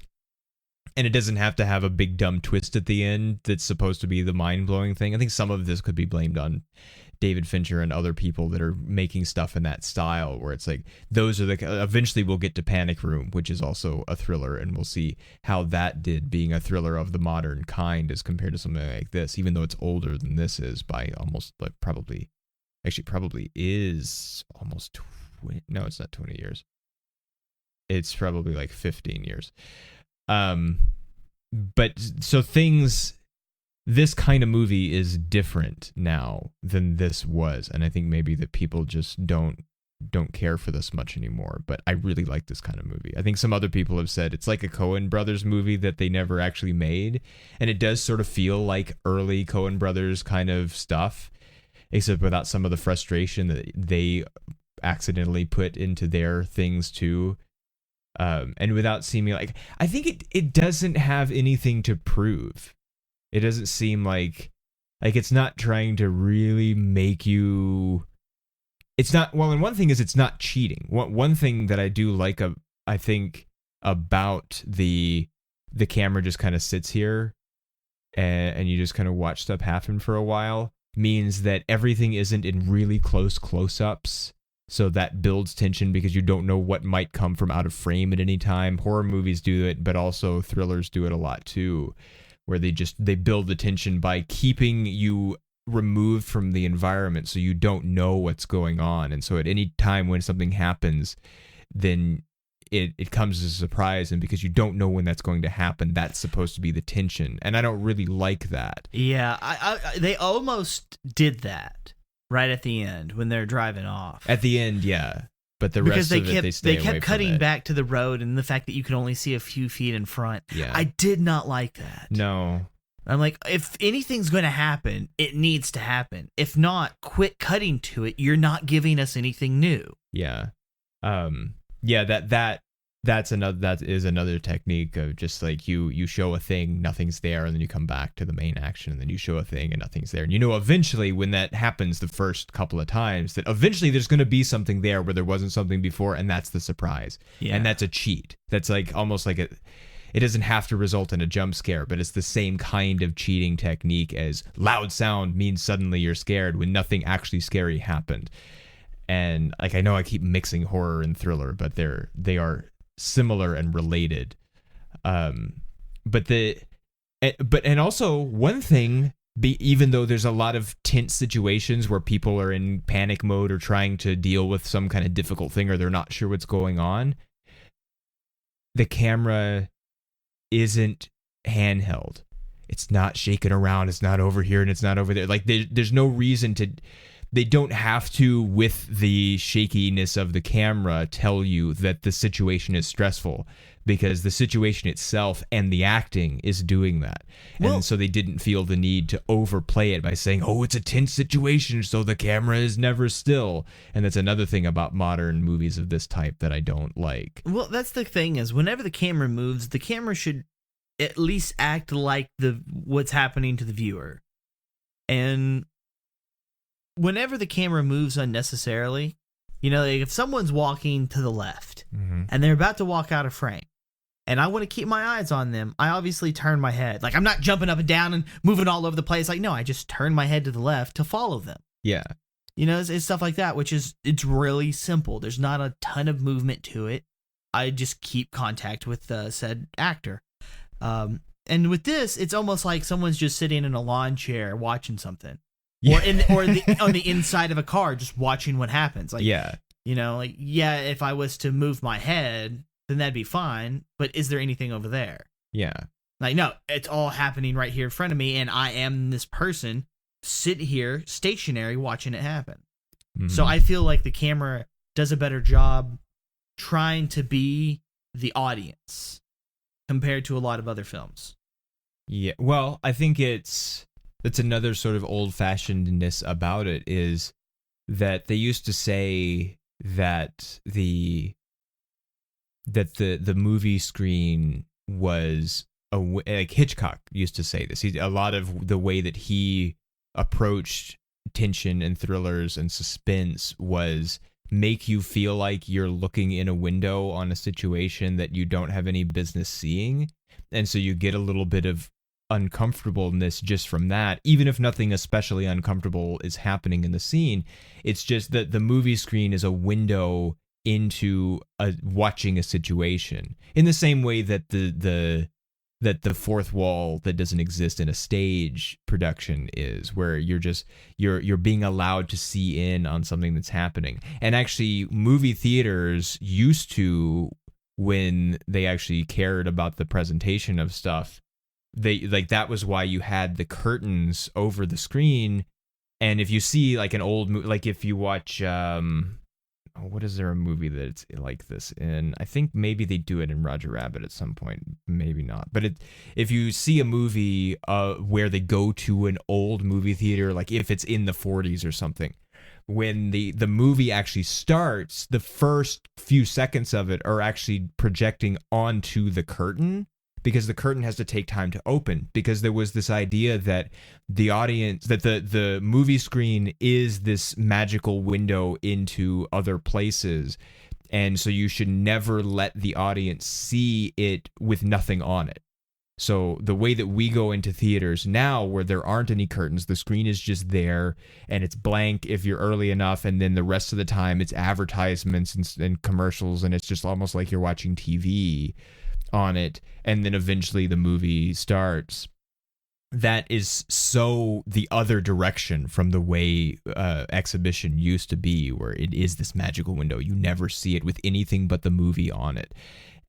And it doesn't have to have a big dumb twist at the end that's supposed to be the mind-blowing thing. I think some of this could be blamed on David Fincher and other people that are making stuff in that style, where it's like, those are the... Eventually we'll get to Panic Room, which is also a thriller, and we'll see how that did, being a thriller of the modern kind as compared to something like this, even though it's older than this is by almost, like, probably is almost 20... No, it's not 20 years. It's probably like 15 years. But so this kind of movie is different now than this was, and I think maybe that people just don't care for this much anymore. But I really like this kind of movie. I think some other people have said it's like a Coen Brothers movie that they never actually made, and it does sort of feel like early Coen Brothers kind of stuff, except without some of the frustration that they accidentally put into their things too. And without seeming like, I think it doesn't have anything to prove. It doesn't seem like it's not trying to really make you. It's not, well, and one thing is it's not cheating. One thing that I do like, I think, about the camera just kind of sits here and you just kind of watch stuff happen for a while, means that everything isn't in really close-ups. So that builds tension because you don't know what might come from out of frame at any time. Horror movies do it, but also thrillers do it a lot too, where they build the tension by keeping you removed from the environment so you don't know what's going on. And so at any time when something happens, then it comes as a surprise, and because you don't know when that's going to happen, that's supposed to be the tension. And I don't really like that. Yeah, they almost did that right at the end when they're driving off. At the end, yeah. But the rest of it, they stay away from it. They kept cutting back to the road, and the fact that you could only see a few feet in front. Yeah. I did not like that. No. I'm like, if anything's going to happen, it needs to happen. If not, quit cutting to it. You're not giving us anything new. Yeah. Yeah, that is another technique of just like you show a thing, nothing's there, and then you come back to the main action, and then you show a thing and nothing's there. And eventually when that happens the first couple of times, that eventually there's going to be something there where there wasn't something before, and that's the surprise. Yeah. And that's a cheat. That's like almost like it doesn't have to result in a jump scare, but it's the same kind of cheating technique as loud sound means suddenly you're scared when nothing actually scary happened. And like, I know I keep mixing horror and thriller, but they are similar and related. But also one thing, even though there's a lot of tense situations where people are in panic mode or trying to deal with some kind of difficult thing, or they're not sure what's going on, the camera isn't handheld. It's not shaking around. It's not over here and it's not over there. Like there's no reason to. They don't have to, with the shakiness of the camera, tell you that the situation is stressful, because the situation itself and the acting is doing that. Well, and so they didn't feel the need to overplay it by saying, oh, it's a tense situation, so the camera is never still. And that's another thing about modern movies of this type that I don't like. Well, that's the thing, is whenever the camera moves, the camera should at least act like what's happening to the viewer. And whenever the camera moves unnecessarily, like if someone's walking to the left and they're about to walk out of frame and I want to keep my eyes on them, I obviously turn my head. Like, I'm not jumping up and down and moving all over the place. Like, no, I just turn my head to the left to follow them. Yeah. It's stuff like that, it's really simple. There's not a ton of movement to it. I just keep contact with said actor. And with this, it's almost like someone's just sitting in a lawn chair watching something. Yeah. Or on the inside of a car, just watching what happens. Like, yeah. If I was to move my head, then that'd be fine. But is there anything over there? Yeah. Like, no, it's all happening right here in front of me, and I am this person sit here stationary watching it happen. Mm-hmm. So I feel like the camera does a better job trying to be the audience compared to a lot of other films. Yeah. Well, I think that's another sort of old-fashionedness about it, is that they used to say that the movie screen was like Hitchcock used to say this. A lot of the way that he approached tension and thrillers and suspense was make you feel like you're looking in a window on a situation that you don't have any business seeing. And so you get a little bit of uncomfortableness just from that, even if nothing especially uncomfortable is happening in the scene. It's just that the movie screen is a window into watching a situation, in the same way that the fourth wall that doesn't exist in a stage production is, where you're being allowed to see in on something that's happening. And actually, movie theaters used to, when they actually cared about the presentation of stuff, that was why you had the curtains over the screen. And if you see like an old movie, like if you watch what is there a movie that's like this in? I think maybe they do it in Roger Rabbit at some point, maybe not. But if you see a movie where they go to an old movie theater, like if it's in the 40s or something, when the movie actually starts, the first few seconds of it are actually projecting onto the curtain, because the curtain has to take time to open, because there was this idea that the audience, that the movie screen is this magical window into other places. And so you should never let the audience see it with nothing on it. So the way that we go into theaters now, where there aren't any curtains, the screen is just there and it's blank if you're early enough, and then the rest of the time it's advertisements and commercials, and it's just almost like you're watching TV on it, and then eventually the movie starts. That is so the other direction from the way exhibition used to be, where it is this magical window. You never see it with anything but the movie on it.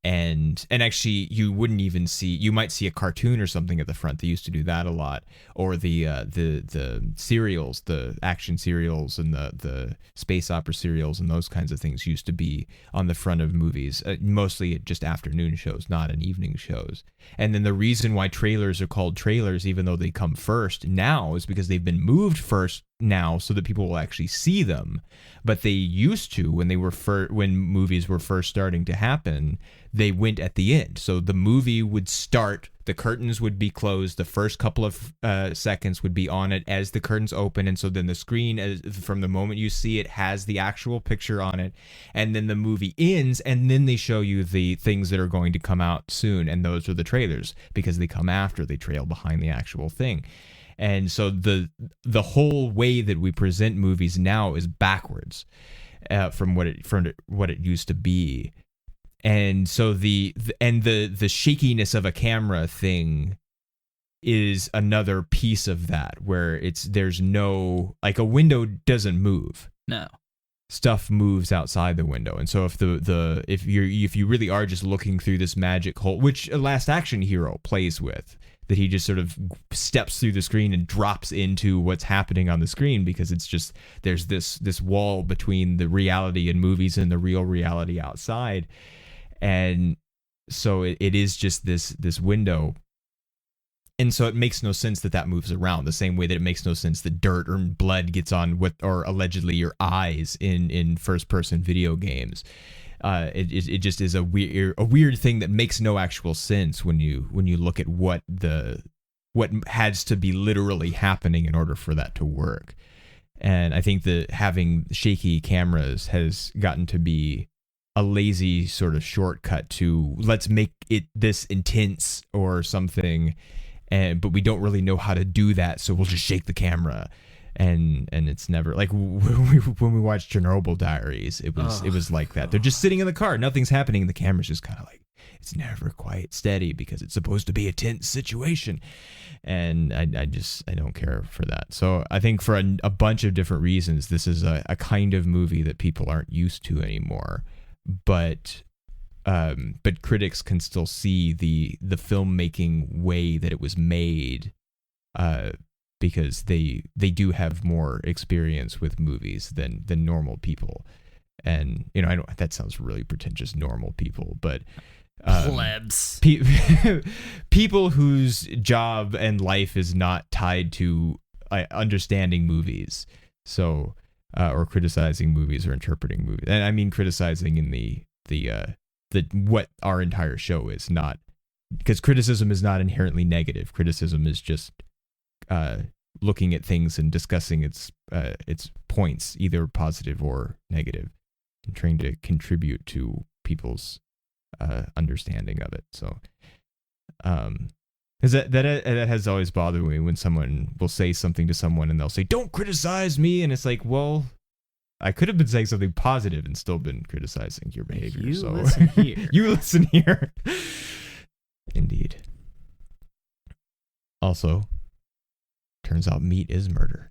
And actually, you wouldn't even see. You might see a cartoon or something at the front. They used to do that a lot, or the serials, the action serials, and the space opera serials, and those kinds of things used to be on the front of movies. Mostly just afternoon shows, not in evening shows. And then the reason why trailers are called trailers, even though they come first now, is because they've been moved first now so that people will actually see them. But they used to, when when movies were first starting to happen, they went at the end. So the movie would start, the curtains would be closed, the first couple of seconds would be on it as the curtains open, and so then the screen, from the moment you see it, has the actual picture on it, and then the movie ends, and then they show you the things that are going to come out soon, and those are the trailers, because they come after, they trail behind the actual thing. And so the whole way that we present movies now is backwards from what it used to be. And so the shakiness of a camera thing is another piece of that, where there's no, like, a window doesn't move. No. Stuff moves outside the window. And so if you really are just looking through this magic hole, which a Last Action Hero plays with, that he just sort of steps through the screen and drops into what's happening on the screen, because it's just, there's this wall between the reality in movies and the real reality outside. And so it is just this window. And so it makes no sense that moves around, the same way that it makes no sense that dirt or blood gets on or allegedly your eyes in first-person video games. It just is a weird thing that makes no actual sense when you look at what has to be literally happening in order for that to work. And I think that having shaky cameras has gotten to be a lazy sort of shortcut to, let's make it this intense or something, but we don't really know how to do that, so we'll just shake the camera. And it's never, like, when we watched Chernobyl Diaries, it was like that. They're just sitting in the car, nothing's happening, and the camera's just kind of like, it's never quite steady because it's supposed to be a tense situation. And I don't care for that. So I think for a bunch of different reasons, this is a kind of movie that people aren't used to anymore. But critics can still see the filmmaking way that it was made, because they do have more experience with movies than normal people. And that sounds really pretentious, normal people, but plebs, people whose job and life is not tied to understanding movies, so or criticizing movies or interpreting movies. And I mean criticizing in the what our entire show is, not because criticism is not inherently negative. Criticism is just looking at things and discussing its points, either positive or negative, and trying to contribute to people's understanding of it. So Because that has always bothered me when someone will say something to someone and they'll say, "Don't criticize me," and it's like, well, I could have been saying something positive and still been criticizing your behavior. You so listen here. You listen here. Indeed. Also, turns out meat is murder.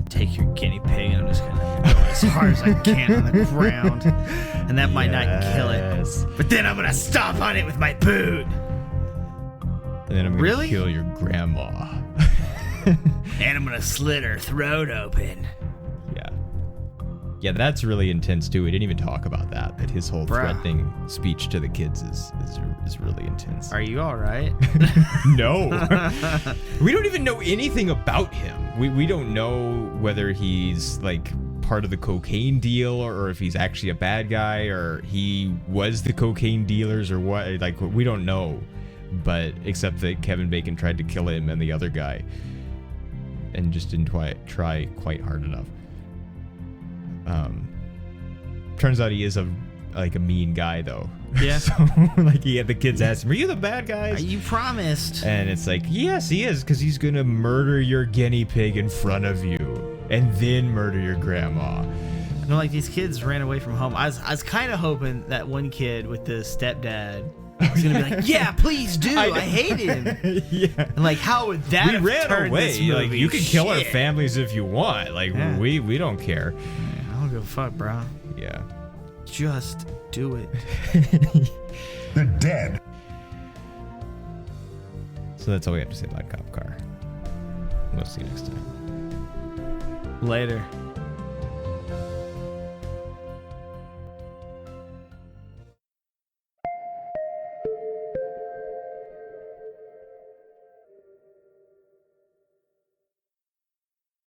Take your guinea pig and I'm just gonna go as hard as I can on the ground, and that might not kill it, but then I'm gonna stomp on it with my boot. And then I'm gonna Really? kill your grandma. And I'm gonna slit her throat open. Yeah, that's really intense too. We didn't even talk about that. That his whole Bruh. threatening speech to the kids is really intense. Are you all right? No. We don't even know anything about him. We don't know whether he's like part of the cocaine deal or if he's actually a bad guy or he was the cocaine dealers or what. Like, we don't know. But except that Kevin Bacon tried to kill him and the other guy and just didn't try quite hard enough. Turns out he is a mean guy though. Yeah. So like he had the kids ask him, "Are you the bad guys?" You promised. And it's like, yes, he is, because he's gonna murder your guinea pig in front of you and then murder your grandma. No, like these kids ran away from home. I was kind of hoping that one kid with the stepdad was gonna be like, "Yeah, please do. I hate him." Yeah. And like, how would that? We have ran turned away. This movie? Like, you can kill our Shit. families if you want. Like, Yeah. we don't care. I don't give a fuck, bro. Yeah. Just do it. They're dead. So that's all we have to say about Cop Car. We'll see you next time. Later.